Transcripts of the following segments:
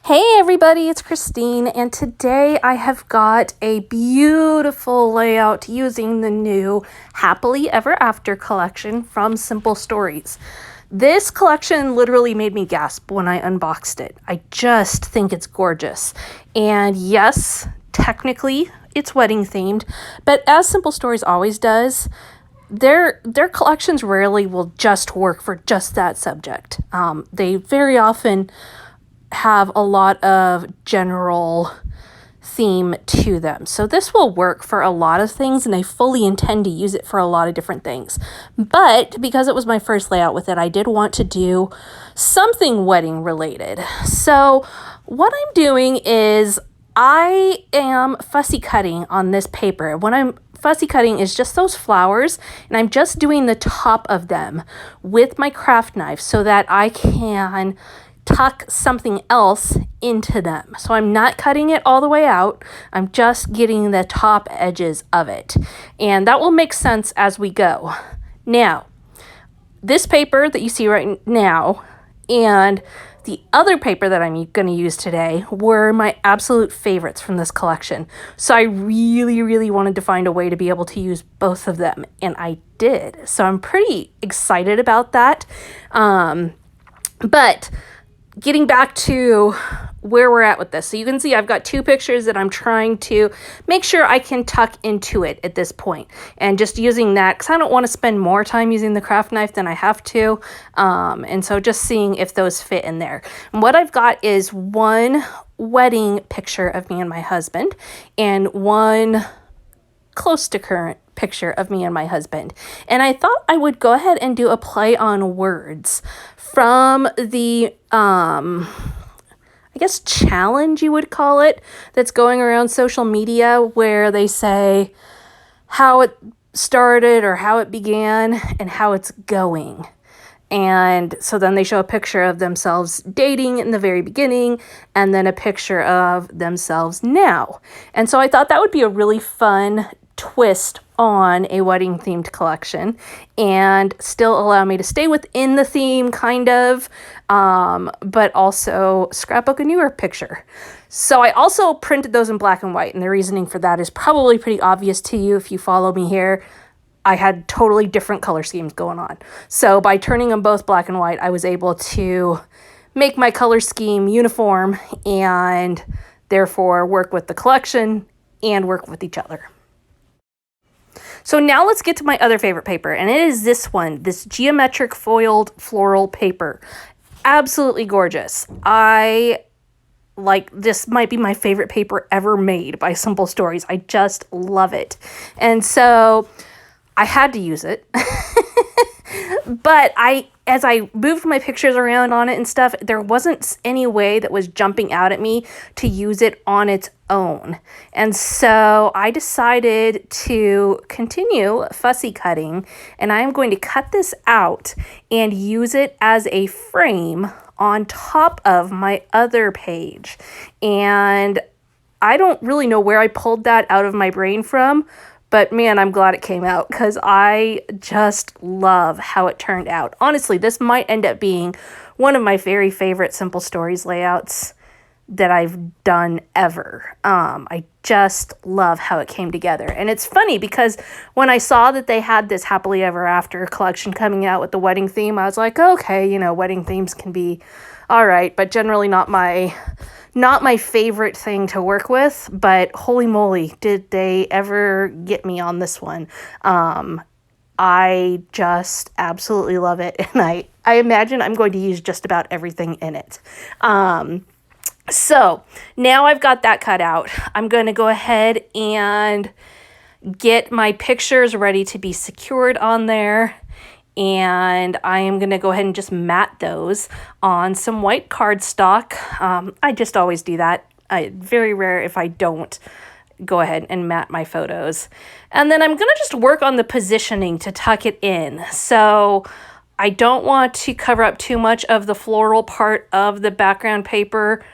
Hey everybody, it's Christine, and today I have got a beautiful layout using the new Happily Ever After collection from Simple Stories. This collection literally made me gasp when I unboxed it. I just think it's gorgeous. And yes, technically it's wedding themed, but as Simple Stories always does, their collections rarely will just work for just that subject. They very often have a lot of general theme to them. So this will work for a lot of things, and I fully intend to use it for a lot of different things. But because it was my first layout with it, I did want to do something wedding related. So what I'm doing is I am fussy cutting on this paper. What I'm fussy cutting is just those flowers, and I'm just doing the top of them with my craft knife so that I can tuck something else into them. So I'm not cutting it all the way out. I'm just getting the top edges of it. And that will make sense as we go. Now, this paper that you see right now and the other paper that I'm going to use today were my absolute favorites from this collection. So I really wanted to find a way to be able to use both of them, and I did. So I'm pretty excited about that. But getting back to where we're at with this. So you can see I've got two pictures that I'm trying to make sure I can tuck into it at this point. And just using that, because I don't want to spend more time using the craft knife than I have to. And so just seeing if those fit in there. And what I've got is one wedding picture of me and my husband and one close to current picture of me and my husband. And I thought I would go ahead and do a play on words from the I guess challenge you would call it, that's going around social media, where they say how it started or how it began and how it's going. And so then they show a picture of themselves dating in the very beginning and then a picture of themselves now. And so I thought that would be a really fun twist on a wedding themed collection and still allow me to stay within the theme kind of, but also scrapbook a newer picture. So I also printed those in black and white, and the reasoning for that is probably pretty obvious to you if you follow me here. I had totally different color schemes going on. So by turning them both black and white, I was able to make my color scheme uniform and therefore work with the collection and work with each other. So now let's get to my other favorite paper, and it is this one, this geometric foiled floral paper. Absolutely gorgeous. This might be my favorite paper ever made by Simple Stories. I just love it. And so I had to use it. But as I moved my pictures around on it and stuff, there wasn't any way that was jumping out at me to use it on its own. And so I decided to continue fussy cutting, and I'm going to cut this out and use it as a frame on top of my other page. And I don't really know where I pulled that out of my brain from, but man, I'm glad it came out because I just love how it turned out. Honestly, this might end up being one of my very favorite Simple Stories layouts that I've done ever. I just love how it came together. And it's funny because when I saw that they had this Happily Ever After collection coming out with the wedding theme, I was like, okay, wedding themes can be all right, but generally not my favorite thing to work with. But holy moly, did they ever get me on this one. I just absolutely love it, and I imagine I'm going to use just about everything in it. So now I've got that cut out. I'm going to go ahead and get my pictures ready to be secured on there. And I am going to go ahead and just mat those on some white cardstock. I just always do that. Very rare if I don't go ahead and mat my photos. And then I'm going to just work on the positioning to tuck it in. So I don't want to cover up too much of the floral part of the background paper.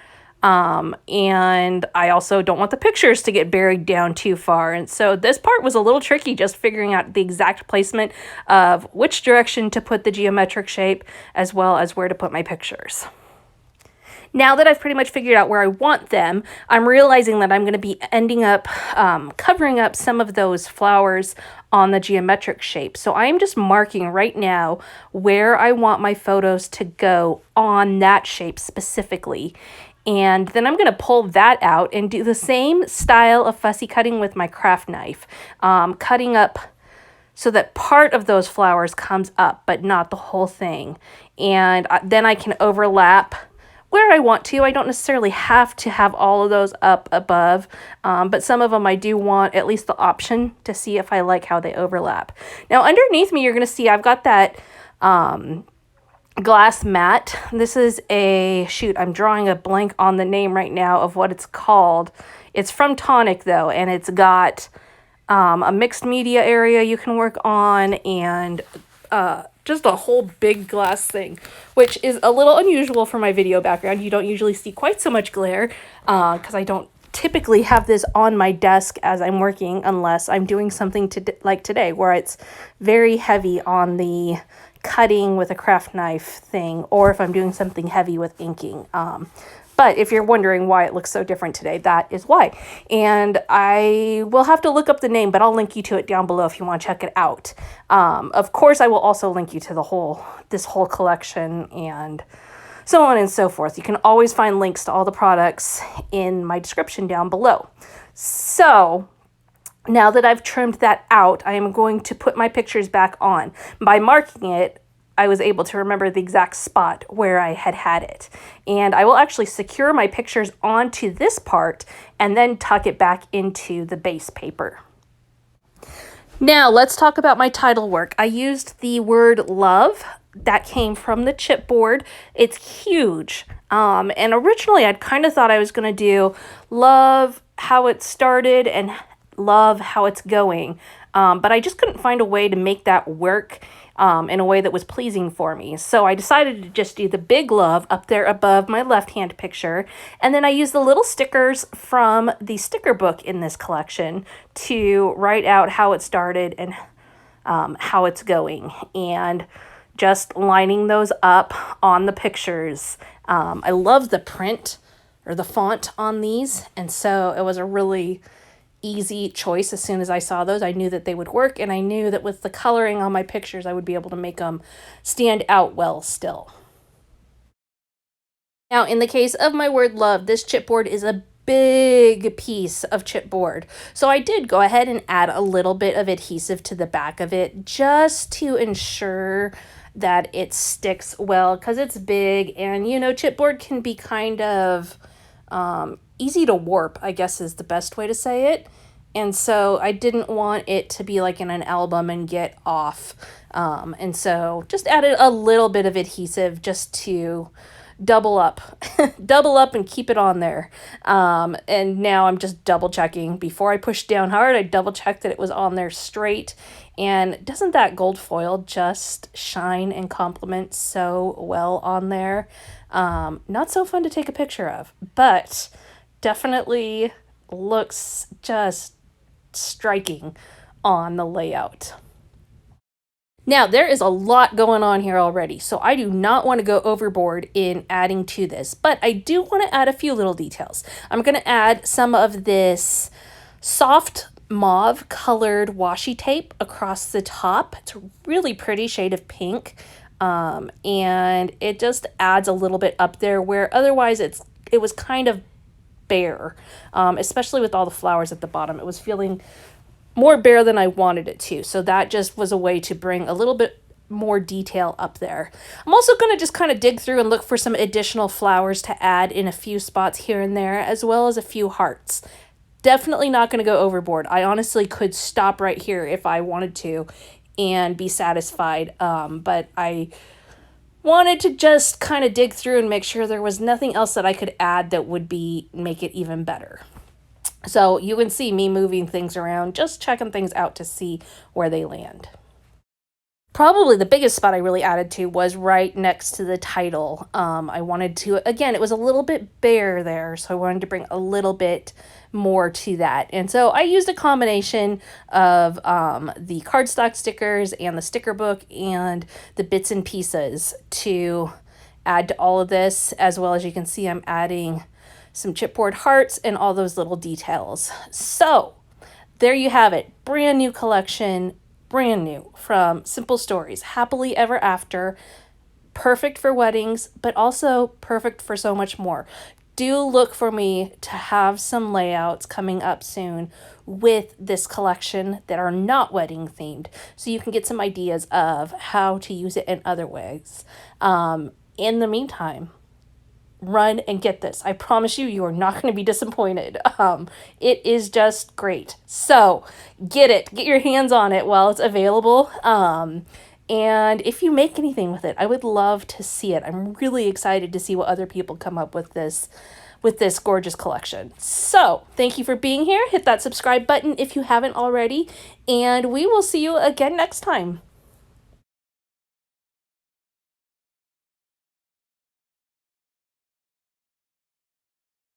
And I also don't want the pictures to get buried down too far. And so this part was a little tricky, just figuring out the exact placement of which direction to put the geometric shape as well as where to put my pictures. Now that I've pretty much figured out where I want them, I'm realizing that I'm going to be ending up covering up some of those flowers on the geometric shape. So I'm just marking right now where I want my photos to go on that shape specifically. And then I'm going to pull that out and do the same style of fussy cutting with my craft knife, cutting up so that part of those flowers comes up, but not the whole thing. And then I can overlap where I want to. I don't necessarily have to have all of those up above, but some of them I do want at least the option to see if I like how they overlap. Now underneath me, you're going to see I've got that glass mat. This is I'm drawing a blank on the name right now of what it's called. It's from Tonic though, and it's got a mixed media area you can work on, and just a whole big glass thing, which is a little unusual for my video background. You don't usually see quite so much glare because I don't typically have this on my desk as I'm working unless I'm doing something like today where it's very heavy on the cutting with a craft knife thing, or if I'm doing something heavy with inking. But if you're wondering why it looks so different today, that is why. And I will have to look up the name, but I'll link you to it down below if you want to check it out. Of course, I will also link you to this whole collection and so on and so forth. You can always find links to all the products in my description down below. So now that I've trimmed that out, I am going to put my pictures back on. By marking it, I was able to remember the exact spot where I had it. And I will actually secure my pictures onto this part and then tuck it back into the base paper. Now let's talk about my title work. I used the word love that came from the chipboard. It's huge. And originally I'd kind of thought I was going to do love how it started and love how it's going. But I just couldn't find a way to make that work in a way that was pleasing for me. So I decided to just do the big love up there above my left-hand picture. And then I used the little stickers from the sticker book in this collection to write out how it started and how it's going. And just lining those up on the pictures. I love the print or the font on these. And so it was a really easy choice. As soon as I saw those, I knew that they would work, and I knew that with the coloring on my pictures, I would be able to make them stand out well still. Now, in the case of my word love, this chipboard is a big piece of chipboard. So I did go ahead and add a little bit of adhesive to the back of it just to ensure that it sticks well, because it's big, and you know, chipboard can be kind of easy to warp, I guess is the best way to say it. And so I didn't want it to be like in an album and get off. And so just added a little bit of adhesive just to double up, double up and keep it on there. And now I'm just double checking. Before I pushed down hard, I double checked that it was on there straight. And doesn't that gold foil just shine and complement so well on there? Not so fun to take a picture of, but definitely looks just striking on the layout. Now, there is a lot going on here already, so I do not want to go overboard in adding to this, but I do want to add a few little details. I'm going to add some of this soft mauve colored washi tape across the top. It's a really pretty shade of pink, and it just adds a little bit up there where otherwise it was kind of bare, especially with all the flowers at the bottom. It was feeling more bare than I wanted it to. So that just was a way to bring a little bit more detail up there. I'm also going to just kind of dig through and look for some additional flowers to add in a few spots here and there, as well as a few hearts. Definitely not going to go overboard. I honestly could stop right here if I wanted to and be satisfied. But I wanted to just kind of dig through and make sure there was nothing else that I could add that would make it even better. So you can see me moving things around, just checking things out to see where they land. Probably the biggest spot I really added to was right next to the title. I wanted to, again, it was a little bit bare there, so I wanted to bring a little bit more to that. And so I used a combination of the cardstock stickers and the sticker book and the bits and pieces to add to all of this, as well as you can see I'm adding some chipboard hearts and all those little details. So there you have it. Brand new collection, brand new from Simple Stories. Happily Ever After. Perfect for weddings, but also perfect for so much more. Do look for me to have some layouts coming up soon with this collection that are not wedding themed, so you can get some ideas of how to use it in other ways. In the meantime, run and get this. I promise you, you are not going to be disappointed. It is just great. So get it, get your hands on it while it's available. And if you make anything with it, I would love to see it. I'm really excited to see what other people come up with this gorgeous collection. So thank you for being here. Hit that subscribe button if you haven't already, and we will see you again next time.